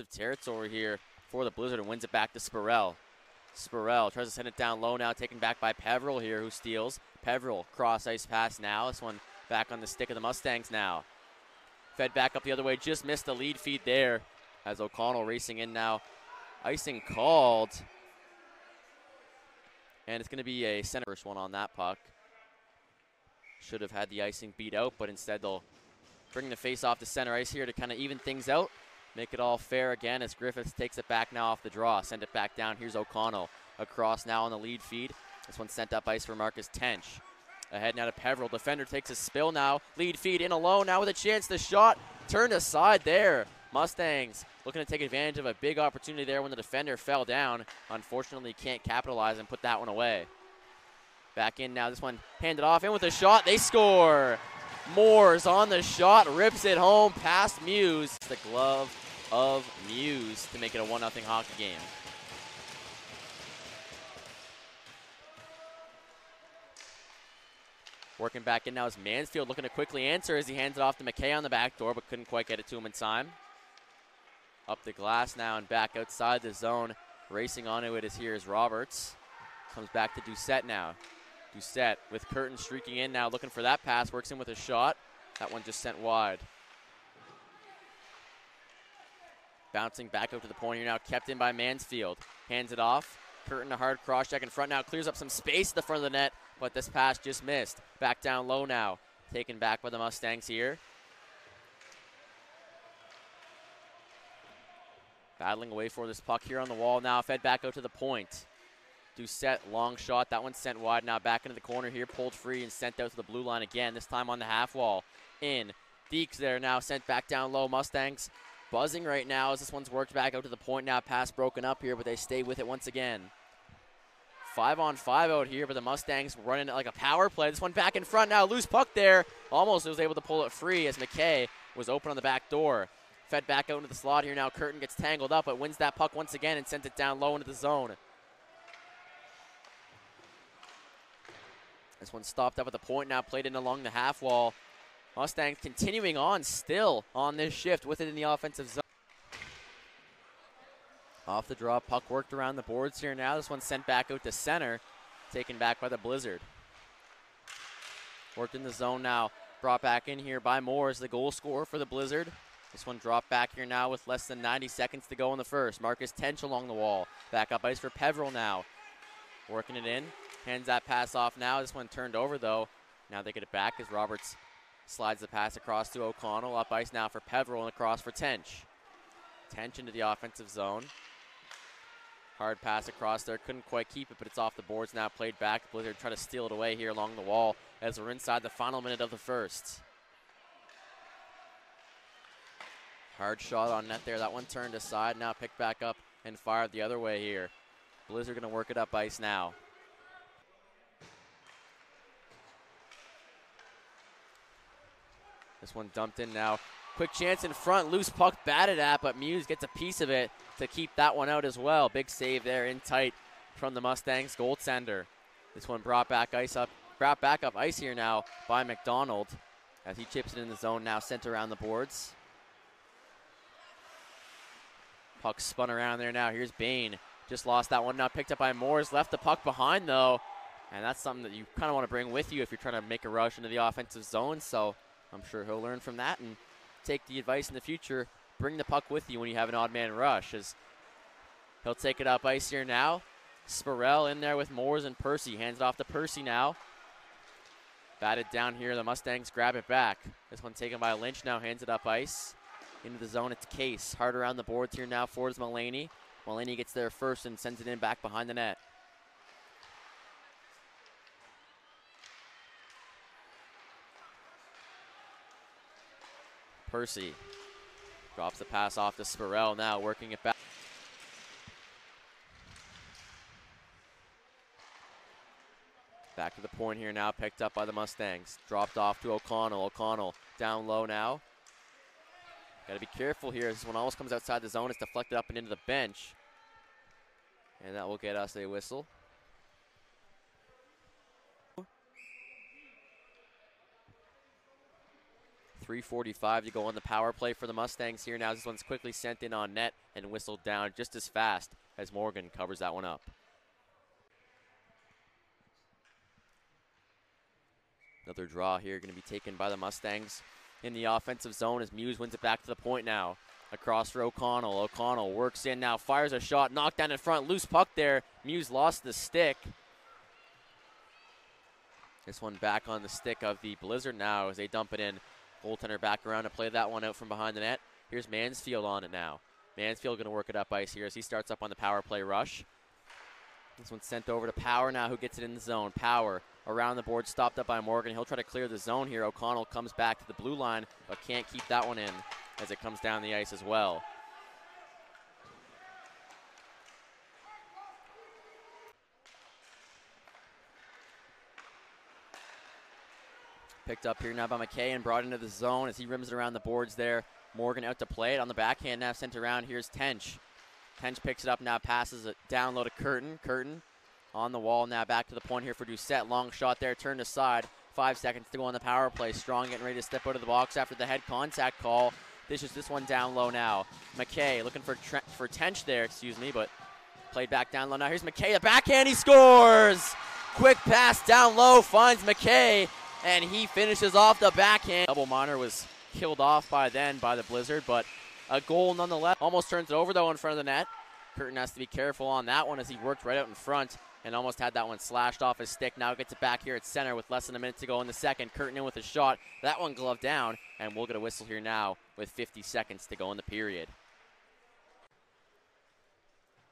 territory here for the Blizzard and wins it back to Spurrell. Spurrell tries to send it down low now, taken back by Peveril here, who steals. Peveril, cross ice pass now. This one back on the stick of the Mustangs now. Fed back up the other way, just missed the lead feed there as O'Connell racing in now. Icing called. And it's going to be a center first one on that puck. Should have had the icing beat out, but instead they'll bring the face off to center ice here to kind of even things out. Make it all fair again as Griffiths takes it back now off the draw. Send it back down. Here's O'Connell across now on the lead feed. This one sent up ice for Marcus Tench. Ahead now to Peveril. Defender takes a spill now. Lead feed in alone now with a chance. The shot turned aside there. Mustangs looking to take advantage of a big opportunity there when the defender fell down. Unfortunately, can't capitalize and put that one away. Back in now. This one handed off in with a shot. They score. Moores on the shot. Rips it home past Muse. The glove of Muse to make it a 1-0 hockey game. Working back in now is Mansfield looking to quickly answer as he hands it off to McKay on the back door, but couldn't quite get it to him in time. Up the glass now and back outside the zone. Racing onto it is Roberts. Comes back to Doucette now. Doucette with Curtin streaking in now, looking for that pass. Works in with a shot. That one just sent wide. Bouncing back out to the point here now, kept in by Mansfield. Hands it off. Curtin a hard cross check in front now, clears up some space at the front of the net, but this pass just missed. Back down low now. Taken back by the Mustangs here. Battling away for this puck here on the wall now. Fed back out to the point. Doucette, long shot. That one sent wide now. Back into the corner here. Pulled free and sent out to the blue line again. This time on the half wall. In. Deeks there now. Sent back down low. Mustangs buzzing right now as this one's worked back out to the point now. Pass broken up here, but they stay with it once again. 5-on-5 out here, but the Mustangs running it like a power play. This one back in front now. Loose puck there. Almost was able to pull it free as McKay was open on the back door. Fed back out into the slot here now. Curtin gets tangled up, but wins that puck once again and sends it down low into the zone. This one stopped up at the point now, played in along the half wall. Mustangs continuing on still on this shift with it in the offensive zone. Off the draw, puck worked around the boards here now. This one sent back out to center, taken back by the Blizzard. Worked in the zone now, brought back in here by Moores, the goal scorer for the Blizzard. This one dropped back here now with less than 90 seconds to go in the first. Marcus Tench along the wall. Back up ice for Peveril now. Working it in. Hands that pass off now. This one turned over though. Now they get it back as Roberts slides the pass across to O'Connell. Up ice now for Peveril and across for Tench. Tench into the offensive zone. Hard pass across there. Couldn't quite keep it, but it's off the boards now. Played back. Blizzard try to steal it away here along the wall as we're inside the final minute of the first. Hard shot on net there. That one turned aside. Now picked back up and fired the other way here. Blizzard going to work it up ice now. This one dumped in now. Quick chance in front. Loose puck batted at, but Muse gets a piece of it to keep that one out as well. Big save there in tight from the Mustangs goaltender. This one brought back up ice here now by McDonald as he chips it in the zone now, sent around the boards. Puck spun around there now. Here's Bain. Just lost that one now. Picked up by Moores. Left the puck behind though. And that's something that you kind of want to bring with you if you're trying to make a rush into the offensive zone. So I'm sure he'll learn from that and take the advice in the future. Bring the puck with you when you have an odd man rush. As he'll take it up ice here now. Spurrell in there with Moores and Percy. Hands it off to Percy now. Batted down here. The Mustangs grab it back. This one taken by Lynch now. Hands it up ice. Into the zone, it's Case. Hard around the boards here now for Mulaney. Mulaney gets there first and sends it in back behind the net. Percy drops the pass off to Spurrell now, working it back. Back to the point here now, picked up by the Mustangs. Dropped off to O'Connell. O'Connell down low now. Got to be careful here. This one almost comes outside the zone. It's deflected up and into the bench. And that will get us a whistle. 3:45 to go on the power play for the Mustangs here. Now this one's quickly sent in on net and whistled down just as fast as Morgan covers that one up. Another draw here going to be taken by the Mustangs in the offensive zone as Muse wins it back to the point now. Across for O'Connell. O'Connell works in now, fires a shot, knocked down in front, loose puck there. Muse lost the stick. This one back on the stick of the Blizzard now as they dump it in. Goaltender back around to play that one out from behind the net. Here's Mansfield on it now. Mansfield going to work it up ice here as he starts up on the power play rush. This one's sent over to Power now, who gets it in the zone. Power around the board, stopped up by Morgan. He'll try to clear the zone here. O'Connell comes back to the blue line, but can't keep that one in as it comes down the ice as well. Picked up here now by McKay and brought into the zone as he rims it around the boards there. Morgan out to play it on the backhand now, sent around. Here's Tench. Tench picks it up now, passes it down low to Curtin. Curtin on the wall now, back to the point here for Doucette. Long shot there, turned aside. 5 seconds to go on the power play. Strong getting ready to step out of the box after the head contact call. Dishes this one down low now. McKay looking for Tench there, but played back down low. Now here's McKay, the backhand, he scores! Quick pass down low, finds McKay, and he finishes off the backhand. Double minor was killed off by the Blizzard, but a goal nonetheless. Almost turns it over though in front of the net. Curtin has to be careful on that one as he worked right out in front and almost had that one slashed off his stick. Now gets it back here at center with less than a minute to go in the second. Curtin in with a shot. That one gloved down, and we'll get a whistle here now with 50 seconds to go in the period.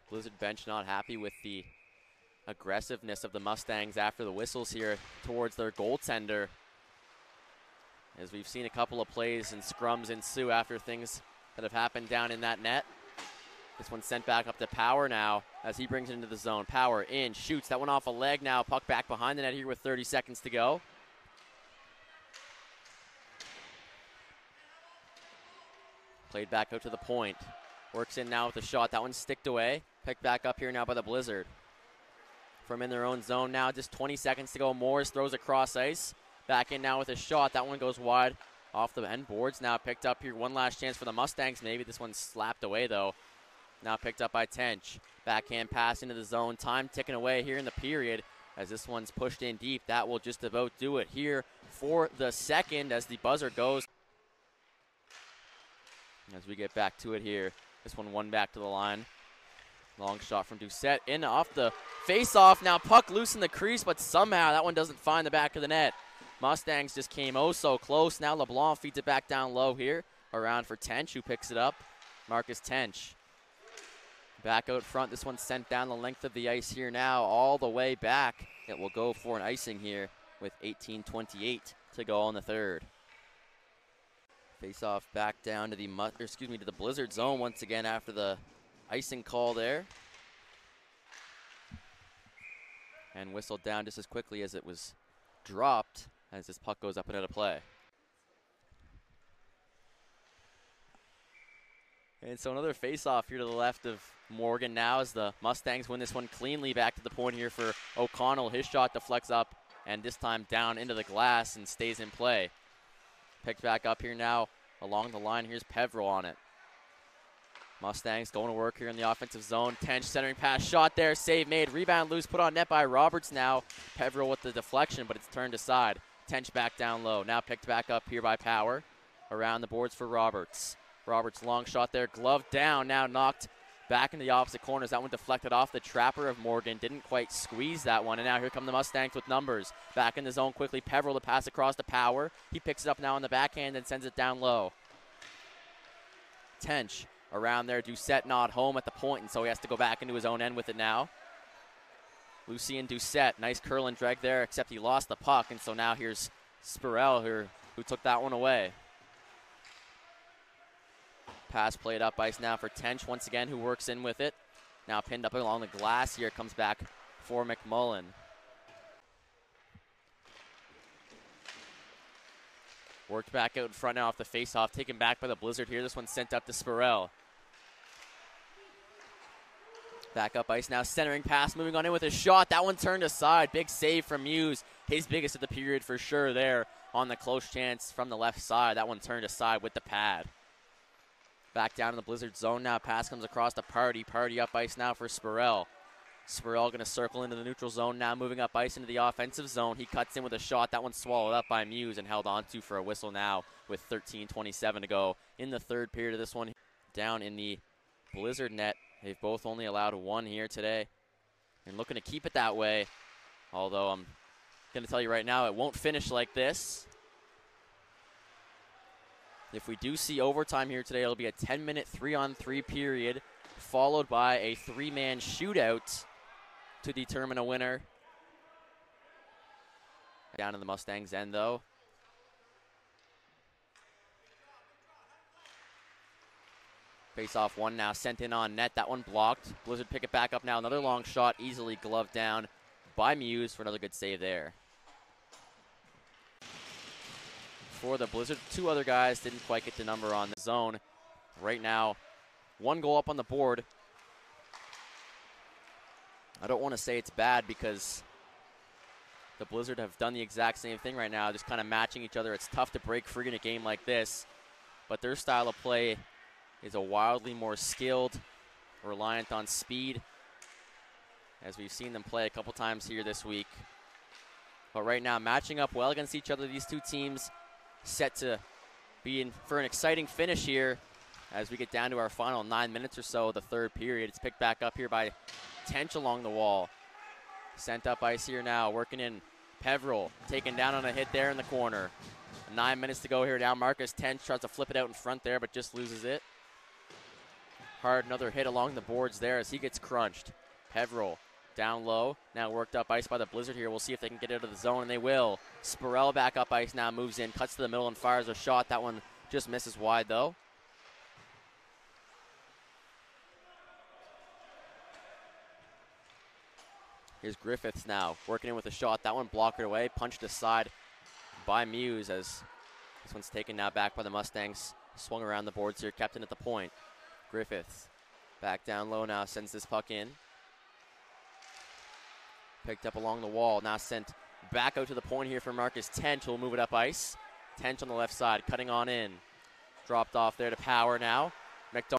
Blizzard bench not happy with the aggressiveness of the Mustangs after the whistles here towards their goaltender, as we've seen a couple of plays and scrums ensue after things that have happened down in that net. This one's sent back up to Power now as he brings it into the zone. Power in, shoots that one off a leg now. Puck back behind the net here with 30 seconds to go. Played back out to the point. Works in now with a shot. That one's sticked away. Picked back up here now by the Blizzard. From in their own zone now, just 20 seconds to go. Morris throws across ice. Back in now with a shot. That one goes wide off the end boards. Now picked up here. One last chance for the Mustangs. Maybe this one's slapped away though. Now picked up by Tench. Backhand pass into the zone. Time ticking away here in the period as this one's pushed in deep. That will just about do it here for the second as the buzzer goes. As we get back to it here. This one back to the line. Long shot from Doucette in off the face-off. Now puck loose in the crease, but somehow that one doesn't find the back of the net. Mustangs just came oh so close. Now LeBlanc feeds it back down low here. Around for Tench, who picks it up. Marcus Tench. Back out front. This one's sent down the length of the ice here now, all the way back. It will go for an icing here with 18:28 to go on the third. Face-off back down to the Blizzard zone once again after the icing call there. And whistled down just as quickly as it was dropped as this puck goes up and out of play. And so another face-off here to the left of Morgan now as the Mustangs win this one cleanly. Back to the point here for O'Connell. His shot deflects up and this time down into the glass and stays in play. Picked back up here now along the line. Here's Peveril on it. Mustangs going to work here in the offensive zone. Tench centering pass, shot there, save made. Rebound loose, put on net by Roberts now. Peveril with the deflection, but it's turned aside. Tench back down low. Now picked back up here by Power. Around the boards for Roberts. Roberts long shot there, gloved down, now knocked back into the opposite corners. That one deflected off the trapper of Morgan. Didn't quite squeeze that one. And now here come the Mustangs with numbers. Back in the zone quickly. Peveril to pass across to Power. He picks it up now on the backhand and sends it down low. Tench around there. Doucette not home at the point, and so he has to go back into his own end with it now. Lucien Doucette. Nice curl and drag there, except he lost the puck. And so now here's Spurrell who took that one away. Pass played up ice now for Tench once again, who works in with it. Now pinned up along the glass here, comes back for McMullen. Worked back out in front now off the face-off, taken back by the Blizzard here. This one's sent up to Spurrell. Back up ice now, centering pass, moving on in with a shot. That one turned aside. Big save from Muse. His biggest of the period for sure there on the close chance from the left side. That one turned aside with the pad. Back down in the Blizzard zone now. Pass comes across to Party. Party up ice now for Spurrell. Spurrell going to circle into the neutral zone now, moving up ice into the offensive zone. He cuts in with a shot. That one swallowed up by Muse and held on to for a whistle now with 13:27 to go in the third period of this one. Down in the Blizzard net. They've both only allowed one here today and looking to keep it that way. Although I'm going to tell you right now, it won't finish like this. If we do see overtime here today, it'll be a 10-minute 3-on-3 period followed by a 3-man shootout to determine a winner. Down in the Mustangs' end, though. Face-off one now sent in on net. That one blocked. Blizzard pick it back up now. Another long shot, easily gloved down by Muse for another good save there. For the Blizzard, two other guys didn't quite get the number on the zone. Right now, one goal up on the board. I don't want to say it's bad because the Blizzard have done the exact same thing right now, just kind of matching each other. It's tough to break free in a game like this, but their style of play is a wildly more skilled, reliant on speed, as we've seen them play a couple times here this week. But right now, matching up well against each other, these two teams set to be in for an exciting finish here as we get down to our final 9 minutes or so of the third period. It's picked back up here by Tench along the wall. Sent up ice here now, working in Peveril, taken down on a hit there in the corner. 9 minutes to go here now. Marcus Tench tries to flip it out in front there, but just loses it. Hard, another hit along the boards there as he gets crunched. Peveril down low, now worked up ice by the Blizzard here. We'll see if they can get out of the zone, and they will. Spurrell back up ice now, moves in, cuts to the middle and fires a shot. That one just misses wide though. Here's Griffiths now, working in with a shot. That one blocked away, punched aside by Muse as this one's taken now back by the Mustangs. Swung around the boards here, kept in at the point. Griffiths back down low now, sends this puck in. Picked up along the wall, now sent back out to the point here for Marcus Tench, who'll move it up ice. Tench on the left side, cutting on in. Dropped off there to Power now.